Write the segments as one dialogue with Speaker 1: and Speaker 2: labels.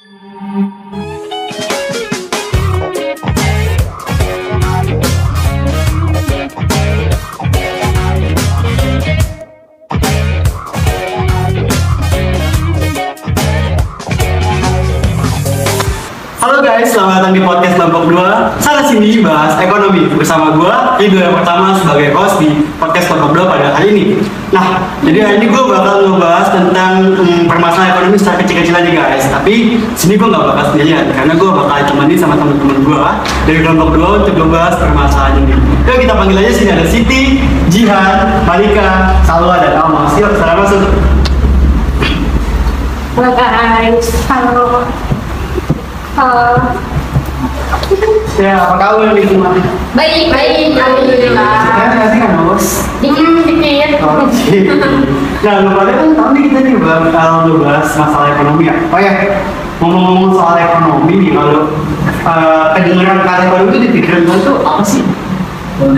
Speaker 1: Halo guys, selamat datang di podcast Kelompok 2. Sana sini bahas ekonomi bersama gua Ridho yang pertama sebagai host di podcast Kelompok 2 pada hari ini. Nah, jadi hari ini gua bakal ngebahas tentang permasalahan ekonomi secara kecil-kecil aja guys. Tapi sini gua nggak bakal sendirian karena gua bakal ditemenin sama teman-teman gua dari Kelompok 2 untuk ngebahas permasalahan ini. Yuk kita panggil aja, sini ada Siti, Jihan, Malika, Salwa, dan Alma. Siap, salam masuk.
Speaker 2: Halo guys, halo.
Speaker 1: Ya, apa kabar nih semua?
Speaker 2: Baik, alhamdulillah.
Speaker 1: Kasih kan bos?
Speaker 2: Dikit.
Speaker 1: Oke. Nah, lu pada kan tahu nih kita nih bakal bahas masalah ekonomi ya. Oh ya, ngomong-ngomong soal ekonomi nih, kalau kedengeran kata ekonomi itu di pikiran gue tuh apa sih?
Speaker 3: Kalau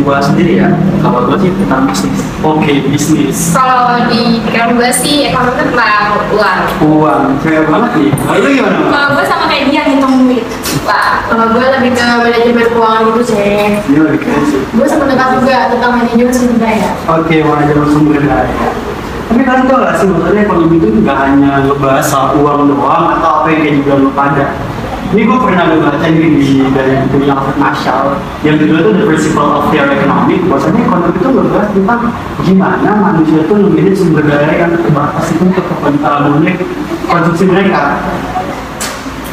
Speaker 3: gua sendiri ya, kalau gua sih tentang bisnis.
Speaker 1: Oke, bisnis.
Speaker 2: Kalau di pikiran gue sih ekonomi tentang uang.
Speaker 1: Uang, cewek banget nih. Kalau lu gimana? Mbak?
Speaker 2: Kalau gue sama kayak dia ngitung duit. Wah, kalau gue lebih ke manajemen keuangan gitu sih.
Speaker 1: Ini lebih keren sih.
Speaker 2: Gue sempat dengar juga tentang manajemen sumber daya.
Speaker 1: Oke, manajemen sumber daya. Tapi kalian tau gak sih, maksudnya ekonomi itu nggak hanya ngebahas soal uang doang atau apa yang kayak juga lu pada. Ini gue pernah baca di dari buku yang Marshall yang kedua itu The Principle of Fair Economic. Bahwasanya ekonomi itu ngebahas tentang gimana manusia itu memilih sumber daya yang terbatas itu untuk memenuhi konsumsi mereka.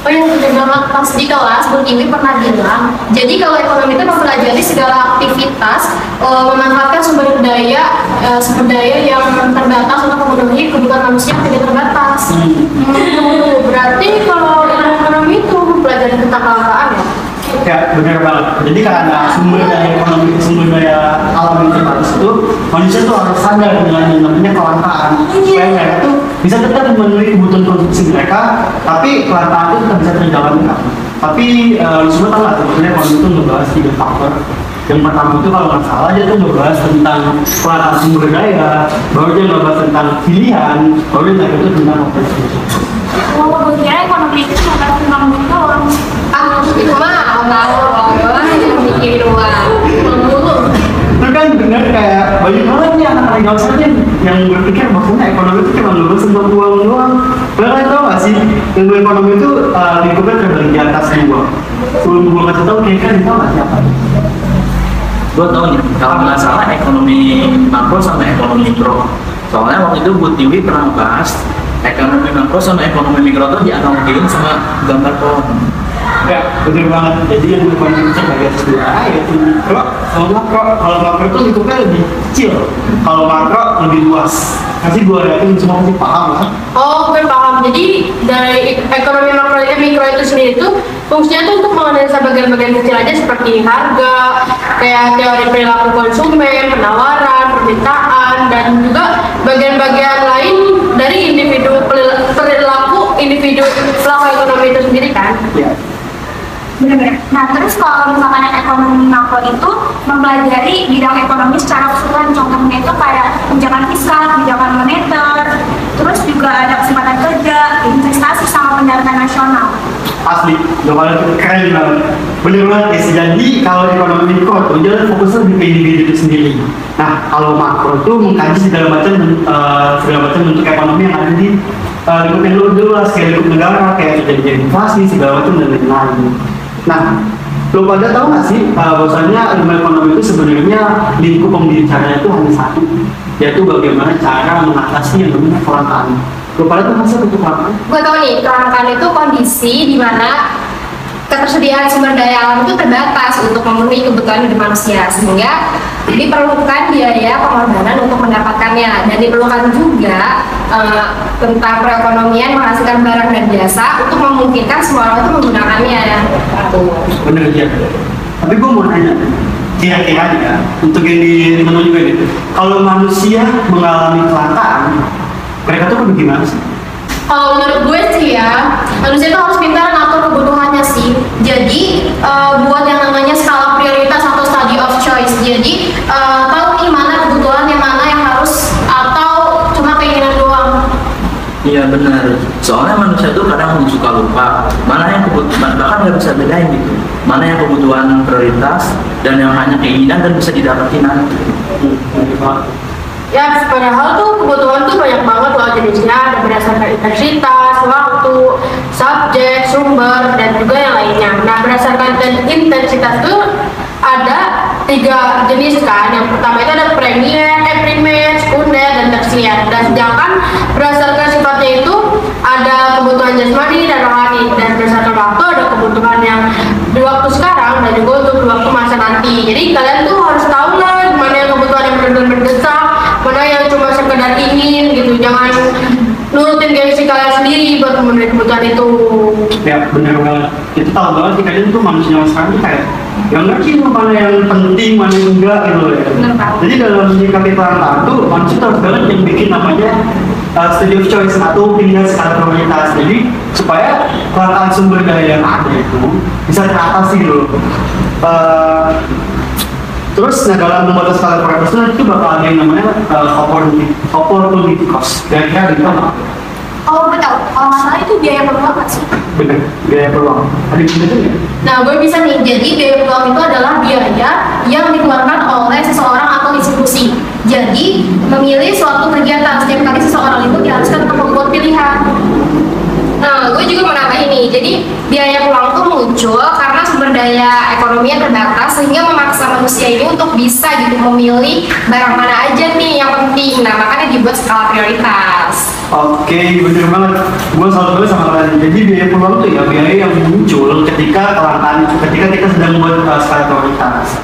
Speaker 2: Oh yang bener banget, pas di kelas Bu Tiwi pernah bilang, jadi kalau ekonomi itu mempelajari segala aktivitas memanfaatkan sumber daya yang terbatas untuk memenuhi kebutuhan manusia yang tidak terbatas. Berarti kalau ekonomi itu mempelajari tentang kelangkaan ya?
Speaker 1: Ya benar banget. Jadi karena sumber daya ekonomi, sumber daya alam yang terbatas itu, manusia tuh harus sadar dengan yang namanya kelangkaan. Supaya mereka tuh bisa tetap memenuhi kebutuhan konsumsi mereka, tapi kelangkaan itu tetap bisa terjalankan. Tapi lu semua tahu nggak sebenarnya ekonomi itu ngebahas 3 faktor. Yang pertama itu kalau nggak salah dia tuh ngebahas tentang kelangkaan sumber daya, baru dia ngebahas tentang pilihan, baru dia itu tentang operasi.
Speaker 2: Oh, gue kira ekonomi itu cuma tentang duit doang. Itu mah orang yang mikirin uang mulu.
Speaker 1: Itu kan bener kayak banyak banget nih anak-anak gaul saja yang berpikir bahwasanya ekonomi itu cuma lulus tentang uang doang. Kalian tau gak sih, ilmu ekonomi itu lingkupnya terbagi di atas 2. Sebelum gue kasih tau, kira-kira tau gak siapa?
Speaker 3: Gua tahu nih, kalau nggak salah ekonomi makro sama ekonomi mikro. Soalnya waktu itu Bu Tiwi pernah bahas ekonomi makro sama ekonomi mikro tuh dianalogiin sama gambar pohon.
Speaker 1: Ya, bener banget. Jadi yang ekonomi itu terbagi atas 2, yaitu mikro sama makro. Kalau makro itu lingkupnya lebih kecil, kalau makro lebih luas. Pasti gue yakin semua pasti paham lah.
Speaker 2: Oh, gue paham. Jadi dari ekonomi makro dan mikro itu sendiri itu fungsinya tuh untuk menganalisa bagian-bagian kecil aja seperti harga, kayak teori perilaku konsumen, penawaran, permintaan, dan juga bagian-bagian lain dari perilaku individu pelaku ekonomi itu sendiri kan?
Speaker 1: Ya.
Speaker 4: Benar-benar. Nah, terus kalau misalkan ekonomi makro itu mempelajari bidang ekonomi secara keseluruhan, contohnya itu kayak kebijakan fiskal, kebijakan moneter, terus juga ada kesempatan kerja, investasi, sama pendanaan nasional.
Speaker 1: Asli, jawabannya itu keren banget. Bener banget guys. Jadi kalau ekonomi mikro tuh dia fokusnya lebih ke individu itu sendiri. Nah, kalau makro itu mengkaji segala macam bentuk ekonomi yang ada di lingkup yang luas, kayak lingkup negara, kayak terjadi inflasi segala macam dan lain-lain. Nah, lo pada tahu nggak sih bahwasanya ilmu ekonomi itu sebenarnya lingkup pembicaranya itu hanya satu, yaitu bagaimana cara mengatasi yang namanya kelangkaan. Lo pada tuh masuk untuk kelangkaan?
Speaker 2: Gue tau nih, kelangkaan itu kondisi di mana ketersediaan sumber daya alam itu terbatas untuk memenuhi kebutuhan hidup manusia, sehingga diperlukan biaya pengorbanan untuk mendapatkannya, dan diperlukan juga tentang perekonomian menghasilkan barang dan jasa untuk memungkinkan semua orang itu menggunakannya.
Speaker 1: Bener ya. Tapi gue mau nanya, kira-kira ya, untuk yang di teman juga nih, kalau manusia mengalami kelangkaan, mereka tuh bagaimana sih?
Speaker 2: Kalau menurut gue sih ya, manusia itu harus pintar ngatur kebutuhannya sih. Jadi buat yang namanya skala prioritas atau study of choice. Jadi tahu nih mana kebutuhan, yang mana yang harus, atau cuma keinginan doang.
Speaker 3: Iya benar. Soalnya manusia itu kadang suka lupa mana yang kebutuhan, bahkan nggak bisa bedain gitu. Mana yang kebutuhan prioritas dan yang hanya keinginan dan bisa didapetin nanti.
Speaker 2: Ya, padahal tuh kebutuhan tuh banyak banget loh jenisnya, ada berdasarkan intensitas, waktu, subjek, sumber, dan juga yang lainnya. Nah, berdasarkan intensitas tuh ada 3 jenis kan. Yang pertama itu ada primer, sekunder, dan tersier. Dan sedangkan berdasarkan sifatnya itu ada kebutuhan jasmani dan rohani. Dan berdasarkan waktu ada kebutuhan yang di waktu sekarang dan juga untuk di waktu masa nanti. Jadi kalian tuh harus tahu lah mana yang kebutuhan yang benar-benar mendesak, mana yang cuma sekedar ingin gitu. Jangan nurutin gengsi kalian sendiri buat memenuhi kebutuhan itu.
Speaker 1: Ya benar banget. Itu tahu banget sih kadang tuh manusia sekarang tuh kayak yang ngerti tuh mana yang penting, mana yang enggak gitu ya.
Speaker 4: Benar banget.
Speaker 1: Jadi dalam menyikapi kelangkaan tuh manusia tuh harus banget yang bikin namanya study of choice atau pilihan skala prioritas. Jadi supaya kelangkaan sumber daya yang ada itu bisa teratasi loh. Terus nah dalam membuat skala prioritas itu bakal ada yang namanya opportunity cost. Kira-kira gitu apa?
Speaker 4: Oh betul, kalau nggak salah itu biaya peluang nggak sih?
Speaker 1: Bener, biaya peluang. Ada yang bener nggak?
Speaker 4: Nah, gue bisa nih, jadi biaya peluang itu adalah biaya yang dikeluarkan oleh seseorang atau institusi. Jadi, memilih suatu kegiatan setiap kali seseorang itu diharuskan untuk membuat pilihan. Nah, gue juga mau nambahin nih, jadi biaya peluang itu muncul karena sumber daya ekonomi yang terbatas sehingga memaksa manusia ini untuk bisa gitu memilih barang mana aja nih yang penting. Nah, makanya dibuat skala prioritas.
Speaker 1: Oke, bener banget. Gue selalu sama kalian. Jadi biaya peluang itu ya biaya yang muncul ketika kita sedang membuat skala prioritas.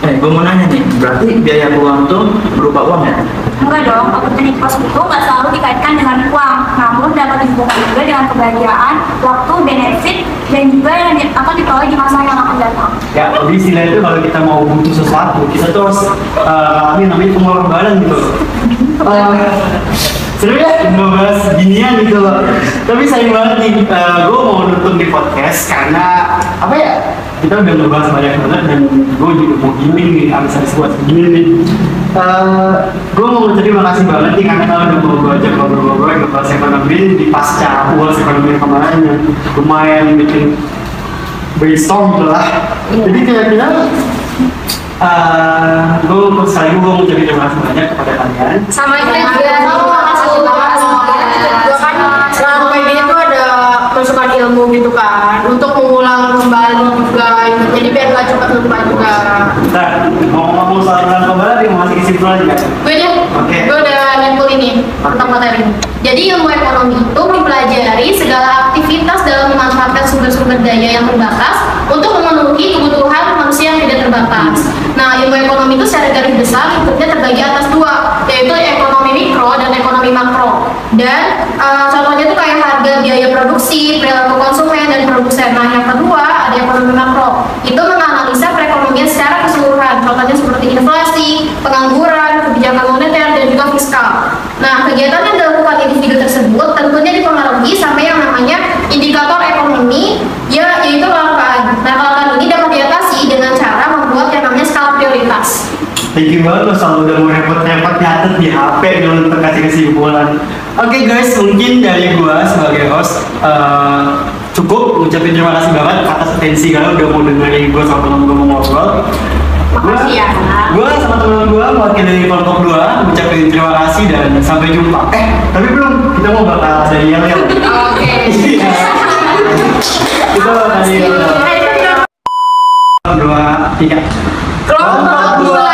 Speaker 3: Gue mau nanya nih, berarti biaya peluang tuh berupa uang ya?
Speaker 4: Enggak dong, opportunity cost itu nggak selalu dikaitkan dengan uang, namun dapat dihubungkan juga dengan kebahagiaan, waktu, benefit, dan juga yang akan diperoleh di masa yang akan datang.
Speaker 1: Ya, jadi istilah itu kalau kita mau butuh sesuatu, kita tuh harus ngalamin namanya pengorbanan gitu. Seru ya, ngebahas ginian gitu loh. Tapi sayang banget nih, gue mau nutup di podcast karena apa ya? Kita udah ngebahas banyak banget dan gue juga mau gini nih, abis buat segini nih. Gue mau terima kasih banget nih karena kalian udah mau gue ajak ngobrol-ngobrol ngebahas ekonomi di pasca UAS ekonomi kemarin yang lumayan bikin brainstorm gitu lah. Jadi kira-kira gue sekali gue mau terima kasih banyak kepada kalian.
Speaker 2: Sama kita juga gue kan selama kayak gini tuh ada masukan ilmu gitu kan untuk mengulang kembali juga, jadi biar gak cepat lupa juga.
Speaker 1: Bentar, mau ngomong soal ulang kembali mau masih kesimpulan nggak?
Speaker 2: Gue deh,
Speaker 1: Oke.
Speaker 2: gue udah nyimpul ini tentang materi. Jadi ilmu ekonomi itu mempelajari segala aktivitas dalam memanfaatkan sumber-sumber daya yang terbatas untuk memenuhi kebutuhan manusia yang tidak terbatas. Nah, ilmu ekonomi itu secara garis besar bentuknya terbagi atas 2, yaitu ekonomi mikro dan ekonomi makro. Dan contohnya itu kayak harga biaya produksi, perilaku konsumen dan produsen. Nah, yang kedua ada ekonomi makro. Itu menganalisa perekonomian secara keseluruhan. Contohnya seperti inflasi, pengangguran, kebijakan moneter dan juga fiskal. Nah, kegiatan yang dilakukan individu tersebut tentunya dipengaruhi sampai yang namanya indikator ekonomi, yaitu kelangkaan. Nah, kelangkaan ini dapat diatasi dengan cara membuat yang namanya skala prioritas.
Speaker 1: Thank you banget lo selalu udah mau repot-repot nyatet di HP untuk kasih kesimpulan. Oke guys, mungkin dari gua sebagai host cukup ngucapin terima kasih banget atas atensi kalian udah mau dengerin gua sama temen gua mau ngobrol.
Speaker 2: Makasih ya.
Speaker 1: Gua sama temen gua mewakili kelompok 2 ngucapin terima kasih dan sampai jumpa. Tapi belum, kita mau bakal dari yel-yel.
Speaker 2: Oke.
Speaker 1: Kita bakal dari yel-yel. 2, 3.
Speaker 2: Kelompok 2.